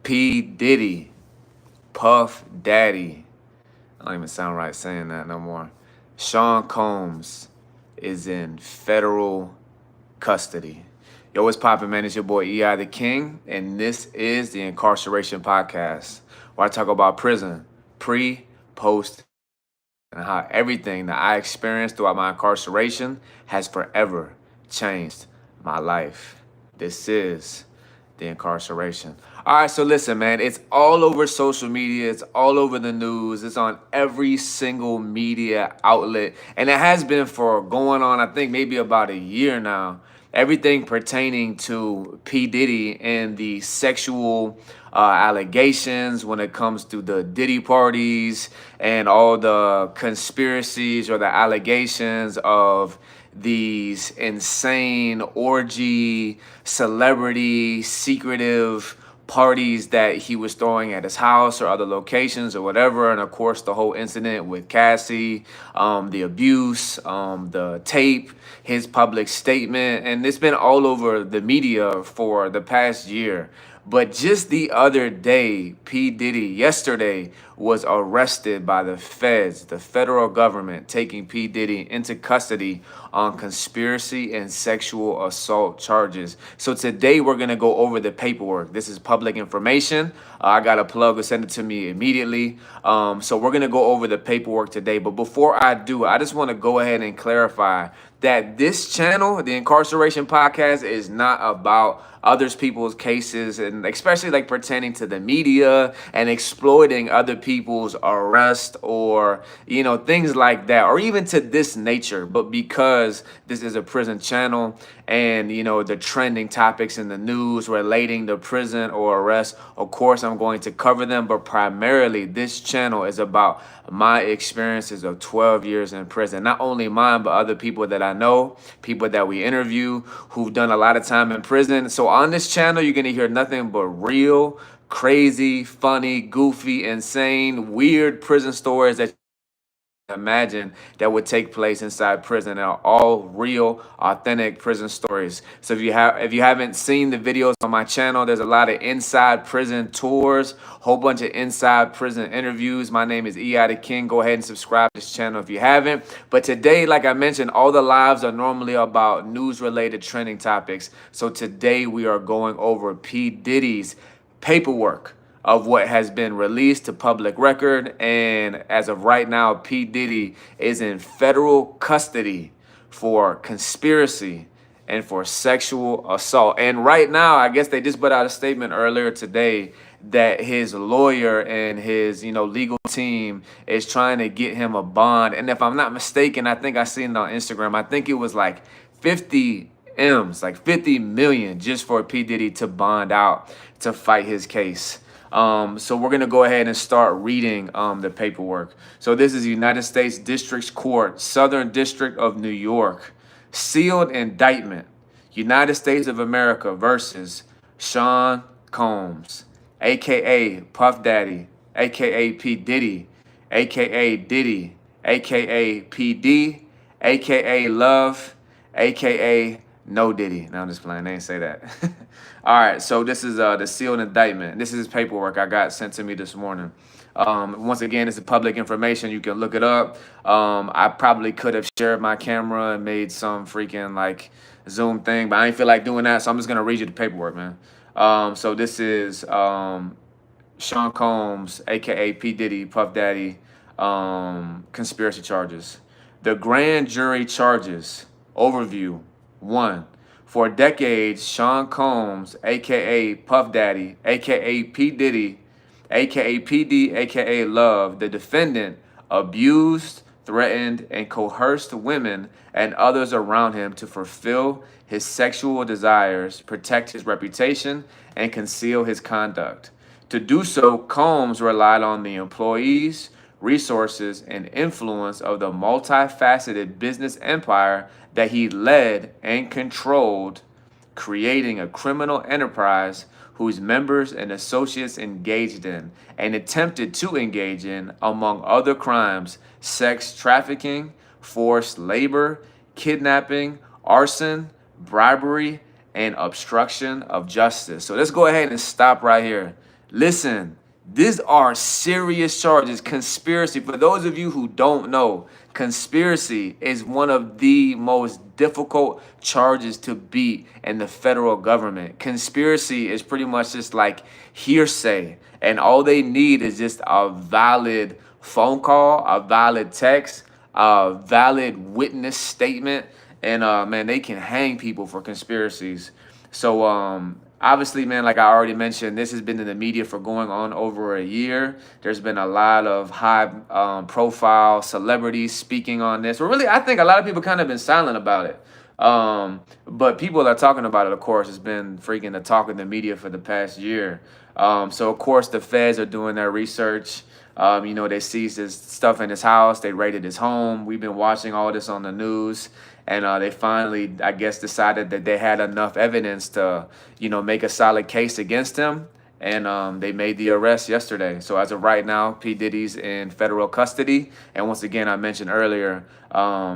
P. Diddy, Puff Daddy. I don't even sound right saying that no more. Sean Combs is in federal custody. Yo, what's poppin', man? It's your boy E.I. the King, and this is the Incarceration Podcast, where I talk about prison, pre, post, and how everything that I experienced throughout my incarceration has forever changed my life. This is the incarceration. All right, so listen, man, it's all over social media. It's all over the news. It's on every single media outlet. And it has been for going on, I think, maybe about a year now. Everything pertaining to P. Diddy and the sexual allegations when it comes to the Diddy parties and all the conspiracies or the allegations of these insane orgy, celebrity, secretive parties that he was throwing at his house or other locations or whatever. And of course, the whole incident with Cassie, the abuse, the tape, his public statement. And it's been all over the media for the past year. But just the other day, P. Diddy, yesterday, was arrested by the feds, the federal government, taking P. Diddy into custody on conspiracy and sexual assault charges. So today we're going to go over the paperwork. This is public information. I got a plug to send it to me immediately. So we're going to go over the paperwork today. But before I do, I just want to go ahead and clarify that this channel, the Incarceration Podcast, is not about others people's cases, and especially like pertaining to the media and exploiting other people's arrest or, you know, things like that, or even to this nature. But because this is a prison channel and, you know, the trending topics in the news relating to prison or arrest, of course, I'm going to cover them. But primarily, this channel is about my experiences of 12 years in prison. Not only mine, but other people that I know, people that we interview who've done a lot of time in prison. So on this channel, you're going to hear nothing but real, crazy, funny, goofy, insane, weird prison stories that imagine that would take place inside prison. Are all real, authentic prison stories. So if you haven't seen the videos on my channel, there's a lot of inside prison tours, whole bunch of inside prison interviews. My name is E.I. the King. Go ahead and subscribe to this channel if you haven't. But today, like I mentioned, all the lives are normally about news-related trending topics. So today we are going over P. Diddy's paperwork of what has been released to public record. And as of right now, P. Diddy is in federal custody for conspiracy and for sexual assault. And right now, I guess they just put out a statement earlier today that his lawyer and his, legal team is trying to get him a bond. And if I'm not mistaken, I think I seen it on Instagram. I think it was like 50 M's, like 50 million just for P. Diddy to bond out to fight his case. So we're going to go ahead and start reading the paperwork. So this is United States District Court, Southern District of New York. Sealed indictment. United States of America versus Sean Combs, a.k.a. Puff Daddy, a.k.a. P. Diddy, a.k.a. Diddy, a.k.a. PD, a.k.a. Love, a.k.a. No Diddy. No, I'm just playing. They ain't say that. All right, so this is the sealed indictment. This is his paperwork I got sent to me this morning. Once again, it's public information. You can look it up. I probably could have shared my camera and made some freaking like Zoom thing, but I ain't feel like doing that, so I'm just gonna read you the paperwork, man. So this is Sean Combs, aka P. Diddy, Puff Daddy, conspiracy charges. The grand jury charges. Overview. 1. For decades, Sean Combs, a.k.a. Puff Daddy, a.k.a. P. Diddy, a.k.a. PD, a.k.a. Love, the defendant, abused, threatened, and coerced women and others around him to fulfill his sexual desires, protect his reputation, and conceal his conduct. To do so, Combs relied on the employees, resources, and influence of the multifaceted business empire that he led and controlled, creating a criminal enterprise whose members and associates engaged in and attempted to engage in, among other crimes, sex trafficking, forced labor, kidnapping, arson, bribery, and obstruction of justice. So let's go ahead and stop right here. Listen, these are serious charges. Conspiracy, for those of you who don't know, conspiracy is one of the most difficult charges to beat in the federal government. Conspiracy is pretty much just like hearsay, and all they need is just a valid phone call, a valid text, a valid witness statement, and man, they can hang people for conspiracies. So obviously, man, like I already mentioned, this has been in the media for going on over a year. There's been a lot of high profile celebrities speaking on this. Or really, I think a lot of people kind of been silent about it. But people are talking about it, of course. It's been freaking the talk in the media for the past year. So, of course, the feds are doing their research. They seized his stuff in his house. They raided his home. We've been watching all this on the news. And they finally, I guess, decided that they had enough evidence to, make a solid case against him. And they made the arrest yesterday. So as of right now, P. Diddy's in federal custody. And once again, I mentioned earlier,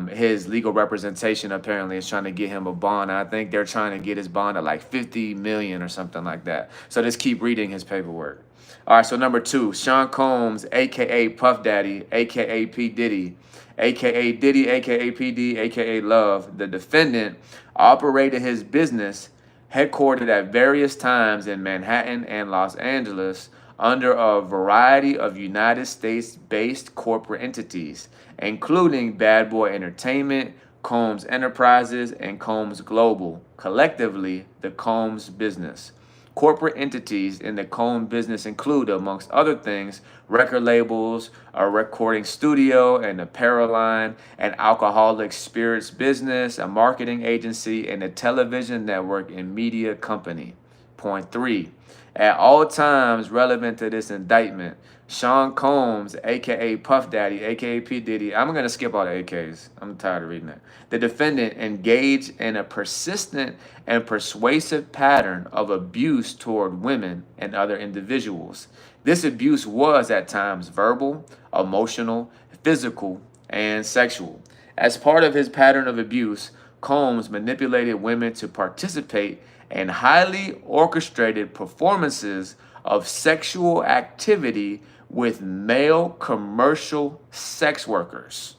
his legal representation apparently is trying to get him a bond. I think they're trying to get his bond at like 50 million or something like that. So just keep reading his paperwork. All right, so number 2, Sean Combs, a.k.a. Puff Daddy, a.k.a. P. Diddy, a.k.a. Diddy, a.k.a. PD, a.k.a. Love, the defendant, operated his business headquartered at various times in Manhattan and Los Angeles under a variety of United States-based corporate entities, including Bad Boy Entertainment, Combs Enterprises, and Combs Global, collectively the Combs Business. Corporate entities in the Combs business include, amongst other things, record labels, a recording studio, an apparel line, an alcoholic spirits business, a marketing agency, and a television network and media company. Point 3. At all times relevant to this indictment, Sean Combs, aka Puff Daddy, aka P. Diddy, I'm going to skip all the AKs. I'm tired of reading that. The defendant engaged in a persistent and persuasive pattern of abuse toward women and other individuals. This abuse was at times verbal, emotional, physical, and sexual. As part of his pattern of abuse, Combs manipulated women to participate in highly orchestrated performances of sexual activity with male commercial sex workers.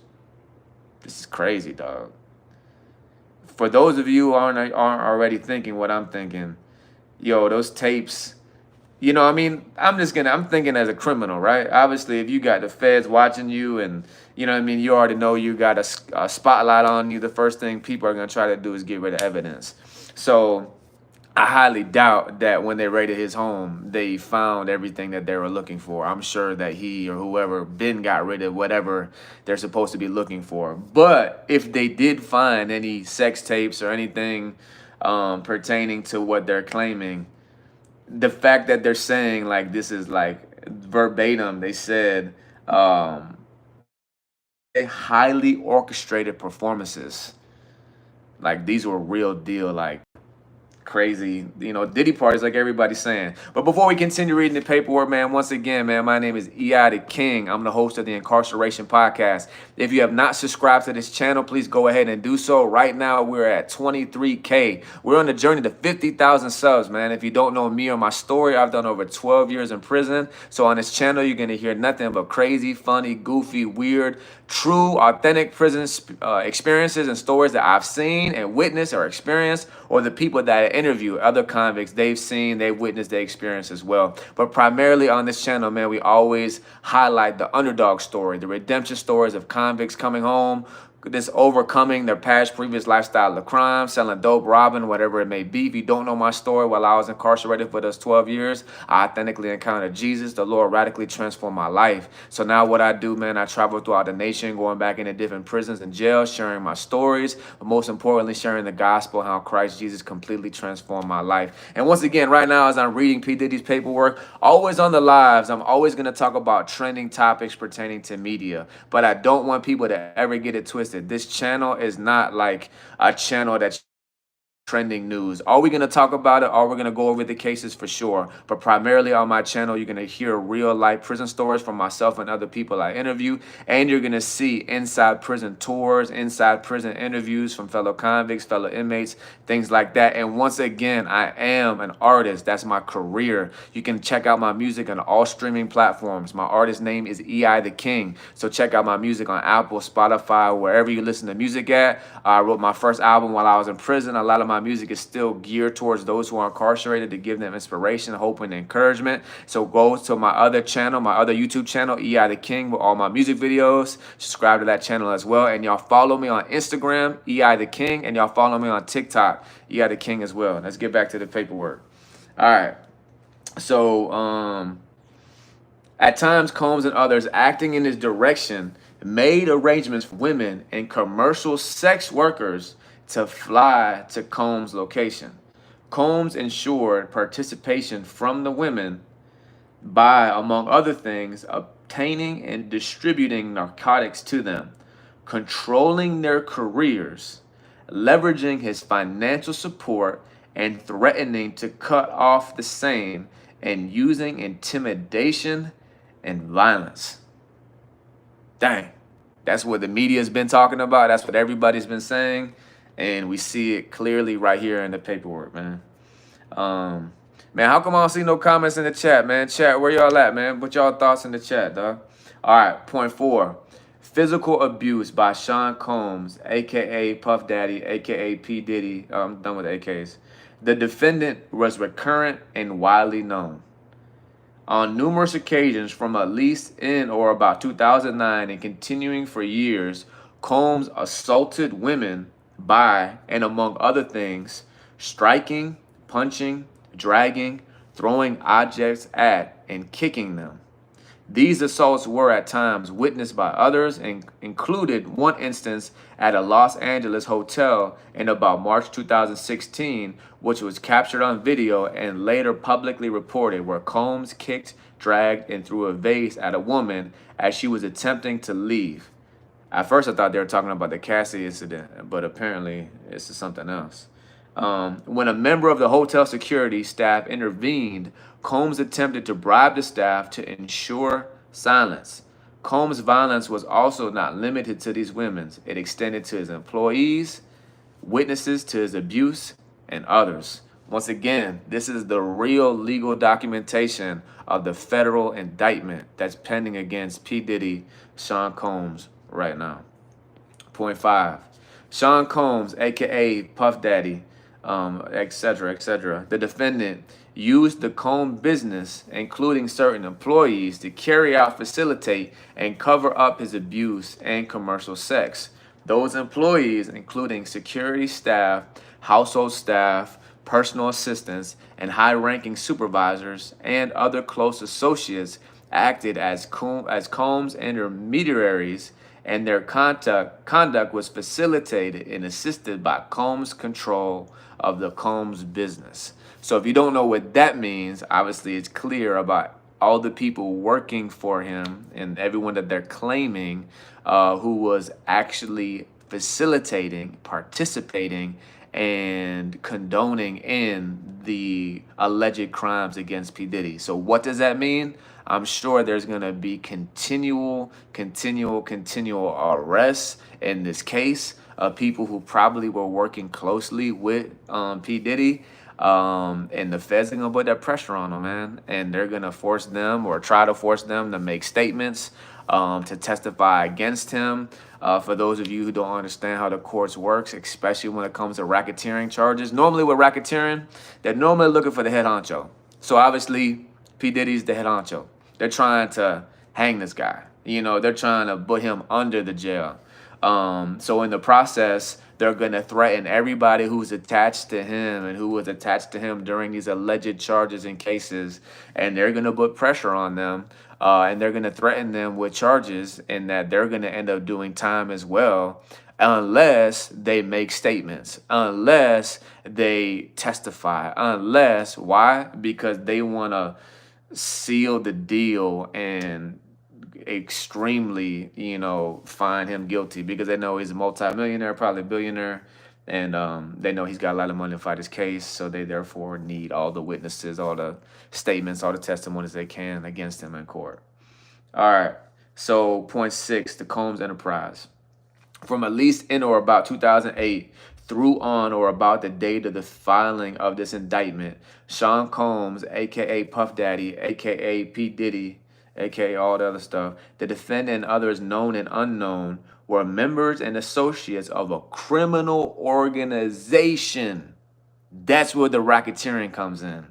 This is crazy, dog. For those of you who aren't already thinking what I'm thinking, those tapes, I'm thinking as a criminal, right? Obviously, if you got the feds watching you and, you already know you got a spotlight on you, the first thing people are going to try to do is get rid of evidence. So I highly doubt that when they raided his home, they found everything that they were looking for. I'm sure that he or whoever got rid of whatever they're supposed to be looking for. But if they did find any sex tapes or anything pertaining to what they're claiming, the fact that they're saying like this is like verbatim, they said highly orchestrated performances. Like these were real deal, like crazy, Diddy parties like everybody's saying. But before we continue reading the paperwork, man, once again, man, my name is E.I. the King. I'm the host of the Incarceration Podcast. If you have not subscribed to this channel, please go ahead and do so. Right now, we're at 23K. We're on the journey to 50,000 subs, man. If you don't know me or my story, I've done over 12 years in prison. So on this channel, you're going to hear nothing but crazy, funny, goofy, weird, true, authentic prison experiences and stories that I've seen and witnessed or experienced, or the people that I interview, other convicts, they've seen, they've witnessed, they experienced as well. But primarily on this channel, man, we always highlight the underdog story, the redemption stories of convicts coming home, this overcoming their previous lifestyle of crime, selling dope, robbing, whatever it may be. If you don't know my story, while I was incarcerated for those 12 years, I authentically encountered Jesus. The Lord radically transformed my life. So now what I do, man, I travel throughout the nation, going back into different prisons and jails, sharing my stories, but most importantly, sharing the gospel, how Christ Jesus completely transformed my life. And once again, right now, as I'm reading P. Diddy's paperwork, always on the lives, I'm always going to talk about trending topics pertaining to media, but I don't want people to ever get it twisted. This channel is not like a channel that trending news. Are we going to talk about it? Are we going to go over the cases? For sure. But primarily on my channel, you're going to hear real life prison stories from myself and other people I interview. And you're going to see inside prison tours, inside prison interviews from fellow convicts, fellow inmates, things like that. And once again, I am an artist. That's my career. You can check out my music on all streaming platforms. My artist name is EI the King. So check out my music on Apple, Spotify, wherever you listen to music at. I wrote my first album while I was in prison. A lot of my music is still geared towards those who are incarcerated to give them inspiration, hope, and encouragement. So go to my other channel, my other YouTube channel, EI the King, with all my music videos. Subscribe to that channel as well. And y'all follow me on Instagram, EI the King, and y'all follow me on TikTok, EI the King as well. Let's get back to the paperwork. All right. So at times, Combs and others acting in his direction made arrangements for women and commercial sex workers to fly to Combs' location. Combs ensured participation from the women by, among other things, obtaining and distributing narcotics to them, controlling their careers, leveraging his financial support, and threatening to cut off the same, and using intimidation and violence. Dang. That's what the media's been talking about. That's what everybody's been saying. And we see it clearly right here in the paperwork, man. Man, how come I don't see no comments in the chat, man? Chat, where y'all at, man? Put y'all thoughts in the chat, dog. All right, point 4. Physical abuse by Sean Combs, a.k.a. Puff Daddy, a.k.a. P. Diddy. I'm done with the AKs. The defendant was recurrent and widely known. On numerous occasions from at least in or about 2009 and continuing for years, Combs assaulted women by, and among other things, striking, punching, dragging, throwing objects at, and kicking them. These assaults were at times witnessed by others and included one instance at a Los Angeles hotel in about March 2016, which was captured on video and later publicly reported, where Combs kicked, dragged, and threw a vase at a woman as she was attempting to leave. At first, I thought they were talking about the Cassie incident, but apparently it's something else. When a member of the hotel security staff intervened, Combs attempted to bribe the staff to ensure silence. Combs' violence was also not limited to these women. It extended to his employees, witnesses to his abuse, and others. Once again, this is the real legal documentation of the federal indictment that's pending against P. Diddy, Sean Combs, right now. Point 5. Sean Combs, a.k.a. Puff Daddy, etc., the defendant used the Combs business, including certain employees, to carry out, facilitate, and cover up his abuse and commercial sex. Those employees, including security staff, household staff, personal assistants, and high-ranking supervisors and other close associates, acted as Combs intermediaries, and their conduct was facilitated and assisted by Combs' control of the Combs business. So if you don't know what that means, obviously it's clear about all the people working for him and everyone that they're claiming who was actually facilitating, participating, and condoning in the alleged crimes against P. Diddy. So what does that mean? I'm sure there's going to be continual arrests in this case of people who probably were working closely with P. Diddy. And the feds are going to put that pressure on them, man. And they're going to force them or try to force them to make statements, to testify against him. For those of you who don't understand how the courts works, especially when it comes to racketeering charges, normally with racketeering, they're normally looking for the head honcho. So obviously, P. Diddy's the head honcho. They're trying to hang this guy. You know, they're trying to put him under the jail. So in the process, they're going to threaten everybody who's attached to him and who was attached to him during these alleged charges and cases. And they're going to put pressure on them. And they're going to threaten them with charges and that they're going to end up doing time as well, unless they make statements, unless they testify, unless, why? Because they want to seal the deal and extremely, find him guilty because they know he's a multimillionaire, probably billionaire, And they know he's got a lot of money to fight his case, so they therefore need all the witnesses, all the statements, all the testimonies they can against him in court. All right. So point 6, the Combs Enterprise. From at least in or about 2008 through on or about the date of the filing of this indictment, Sean Combs, aka Puff Daddy, aka P. Diddy, aka all the other stuff, the defendant and others known and unknown were members and associates of a criminal organization. That's where the racketeering comes in.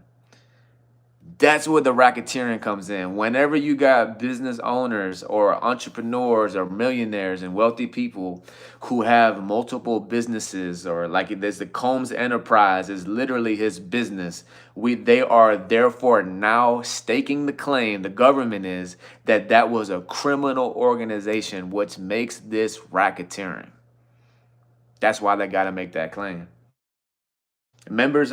That's where the racketeering comes in. Whenever you got business owners or entrepreneurs or millionaires and wealthy people who have multiple businesses, or like there's the Combs Enterprise is literally his business. They are therefore now staking the claim, the government is, that that was a criminal organization, which makes this racketeering. That's why they got to make that claim. Members,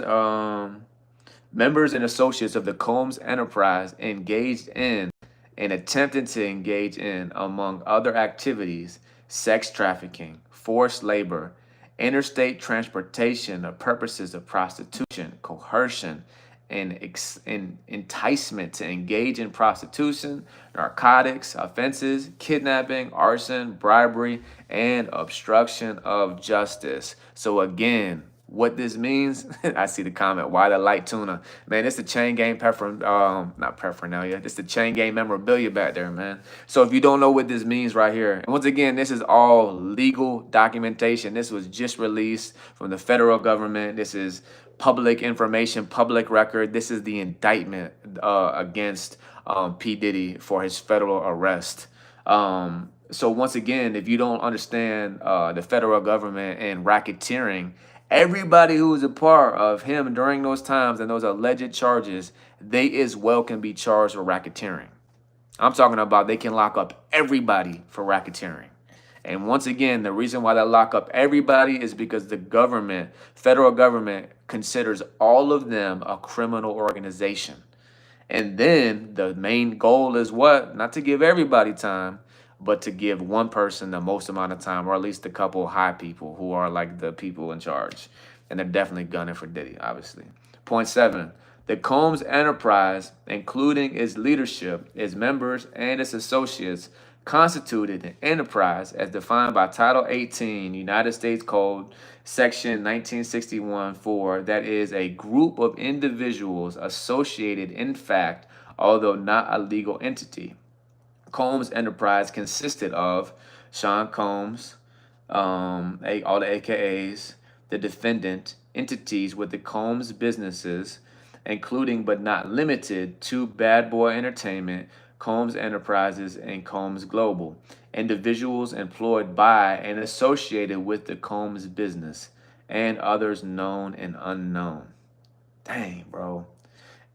Members and associates of the Combs Enterprise engaged in and attempted to engage in, among other activities, sex trafficking, forced labor, interstate transportation of purposes of prostitution, coercion, and enticement to engage in prostitution, narcotics, offenses, kidnapping, arson, bribery, and obstruction of justice. So again, what this means, I see the comment, why the light tuna? Man, it's the chain gang not paraphernalia, it's the chain gang memorabilia back there, man. So if you don't know what this means right here, and once again, this is all legal documentation. This was just released from the federal government. This is public information, public record. This is the indictment against P. Diddy for his federal arrest. So once again, if you don't understand the federal government and racketeering, everybody who was a part of him during those times and those alleged charges, they as well can be charged for racketeering. I'm talking about they can lock up everybody for racketeering. And once again, the reason why they lock up everybody is because the government, federal government, considers all of them a criminal organization. And then the main goal is what? Not to give everybody time, but to give one person the most amount of time, or at least a couple high people who are like the people in charge. And they're definitely gunning for Diddy, obviously. Point 7, the Combs Enterprise, including its leadership, its members, and its associates, constituted an enterprise as defined by Title 18, United States Code, Section 1961-4, that is a group of individuals associated in fact, although not a legal entity. Combs Enterprise consisted of Sean Combs, all the AKAs, the defendant, entities with the Combs businesses, including but not limited to Bad Boy Entertainment, Combs Enterprises, and Combs Global, individuals employed by and associated with the Combs business, and others known and unknown. Dang, bro.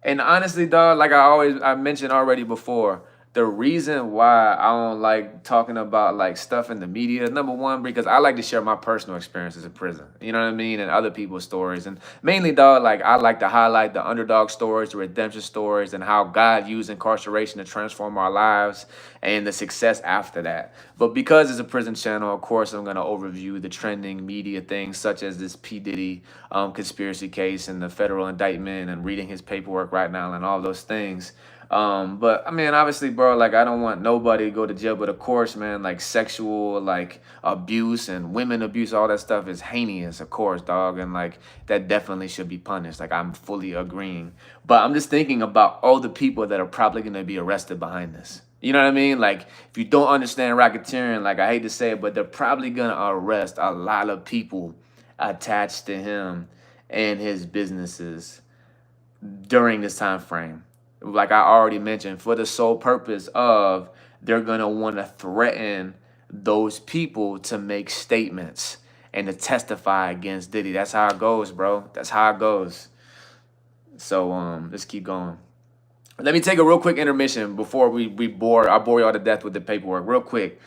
And honestly, dog, like I mentioned already before, the reason why I don't like talking about like stuff in the media, number one, because I like to share my personal experiences in prison. You know what I mean? And other people's stories. And mainly, dog, like I like to highlight the underdog stories, the redemption stories, and how God used incarceration to transform our lives and the success after that. But because it's a prison channel, of course, I'm going to overview the trending media things such as this P. Diddy conspiracy case and the federal indictment and reading his paperwork right now and all those things. But I mean, obviously, bro, like I don't want nobody to go to jail, but of course, man, like sexual, like abuse and women abuse, all that stuff is heinous, of course, dog. And like that definitely should be punished. Like I'm fully agreeing, but I'm just thinking about all the people that are probably going to be arrested behind this. You know what I mean? Like if you don't understand racketeering, like I hate to say it, but they're probably going to arrest a lot of people attached to him and his businesses during this time frame. Like I already mentioned, for the sole purpose of they're going to want to threaten those people to make statements and to testify against Diddy. That's how it goes, bro. That's how it goes. So let's keep going. Let me take a real quick intermission before I bore y'all to death with the paperwork real quick.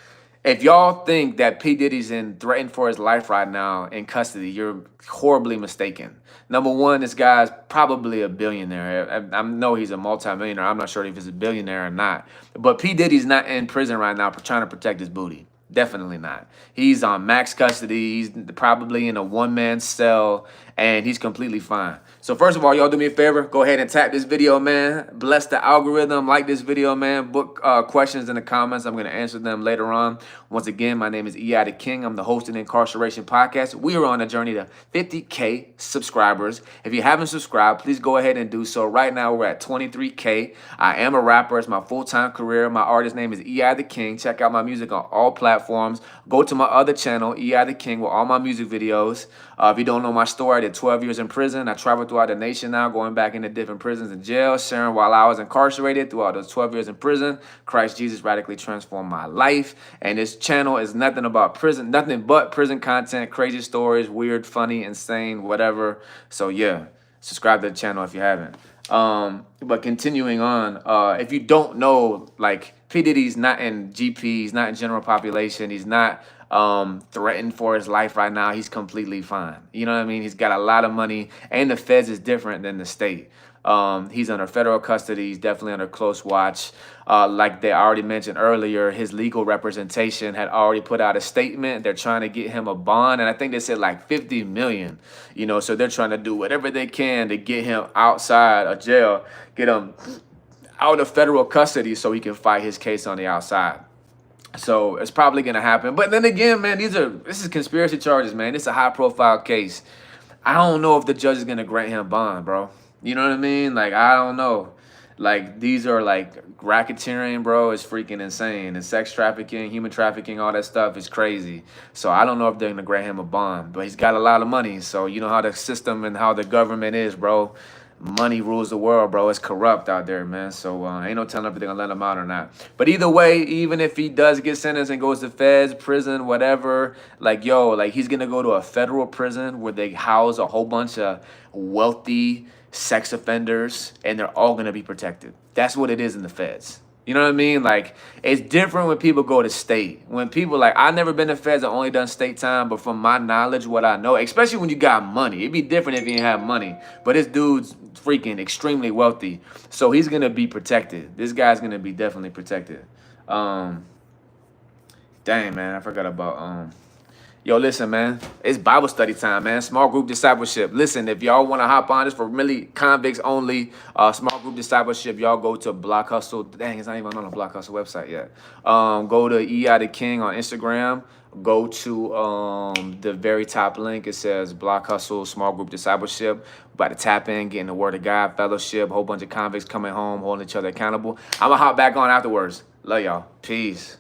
If y'all think that P. Diddy's threatened for his life right now in custody, you're horribly mistaken. Number one, this guy's probably a billionaire. I know he's a multimillionaire. I'm not sure if he's a billionaire or not. But P. Diddy's not in prison right now for trying to protect his booty. Definitely not. He's on max custody. He's probably in a one-man cell, and he's completely fine. So first of all, y'all do me a favor. Go ahead and tap this video, man. Bless the algorithm. Like this video, man. Book questions in the comments. I'm going to answer them later on. Once again, my name is E.I. the King. I'm the host of the Incarceration Podcast. We are on a journey to 50K subscribers. If you haven't subscribed, please go ahead and do so. Right now, we're at 23K. I am a rapper. It's my full-time career. My artist name is E.I. the King. Check out my music on all platforms. Go to my other channel, E.I. the King, with all my music videos. If you don't know my story, I did 12 years in prison. I traveled throughout the nation now, going back into different prisons and jails, sharing while I was incarcerated throughout those 12 years in prison. Christ Jesus radically transformed my life. And this channel is nothing about prison, nothing but prison content, crazy stories, weird, funny, insane, whatever. So yeah, subscribe to the channel if you haven't. But continuing on, if you don't know, like, P. Diddy's not in GP, he's not in general population, he's not threatened for his life right now. He's completely fine. You know what I mean? He's got a lot of money, and the feds is different than the state. He's under federal custody. He's definitely under close watch. Like they already mentioned earlier, his legal representation had already put out a statement. They're trying to get him a bond, and I think they said like 50 million, you know, so they're trying to do whatever they can to get him outside of jail, get him out of federal custody so he can fight his case on the outside. So it's probably going to happen. But then again, man, this is conspiracy charges, man. It's a high profile case. I don't know if the judge is going to grant him bond, bro. You know what I mean? Like, I don't know. Like, these are like racketeering, bro. It's freaking insane. And sex trafficking, human trafficking, all that stuff is crazy. So I don't know if they're going to grant him a bond. But he's got a lot of money. So you know how the system and how the government is, bro. Money rules the world, bro. It's corrupt out there, man. So ain't no telling if they're gonna let him out or not. But either way, even if he does get sentenced and goes to feds, prison, whatever, like, yo, like, he's gonna go to a federal prison where they house a whole bunch of wealthy sex offenders, and they're all gonna be protected. That's what it is in the feds. You know what I mean? Like, it's different when people go to state. When people, like, I've never been to feds, I've only done state time, but from my knowledge, what I know, especially when you got money, it'd be different if you didn't have money. But this dude's freaking extremely wealthy, so he's gonna be protected. This guy's gonna be definitely protected. Dang, man, I forgot about Yo, listen, man. It's Bible study time, man. Small group discipleship. Listen, if y'all want to hop on this for really convicts only, small group discipleship, y'all go to Block Hustle. Dang, it's not even on the Block Hustle website yet. Go to E.I. the King on Instagram. Go to the very top link. It says Block Hustle, small group discipleship. About to tap in, getting the word of God, fellowship, whole bunch of convicts coming home, holding each other accountable. I'm going to hop back on afterwards. Love y'all. Peace.